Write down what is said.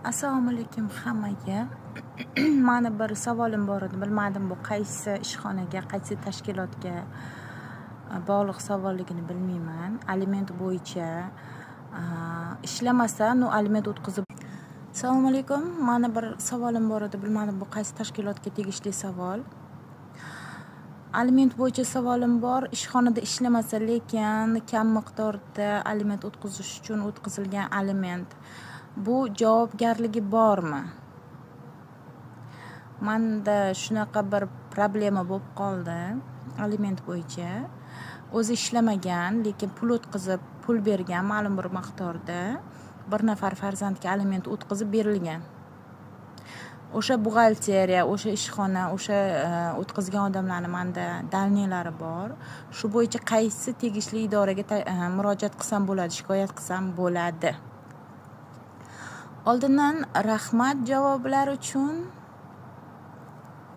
Assalomu alaykum hammaga. Mani bir savolim bor edi. Bilmadim bu qaysi ishxonaga, qaysi tashkilotga bog'liq savolligini bilmayman. Aliment bo'yicha ishlamasa, aliment o'tkazib. Assalomu alaykum. Mani bir savolim bor edi. Bilmadim bu qaysi tashkilotga tegishli savol. Aliment bo'yicha savolim bor. Ishxonada ishlamasa, lekin kam miqdorda aliment o'tkazish uchun o'tkazilgan aliment bu javobgarligi bormi? Menda shunaqa bir problema bo'lib qoldi. Aliment bo'yicha o'zi ishlamagan, lekin pul o'tkazib, pul bergan ma'lum bir miqdorda bir nafar farzandga aliment o'tkazib berilgan. O'sha buxgalteriya, o'sha ishxona, o'sha o'tkazgan odamlarning menda dalnilari bor. Shu bo'yicha qaysi tegishli idoraga murojaat qilsam bo'ladi, shikoyat qilsam bo'ladi? Oldindan rahmat javoblar uchun.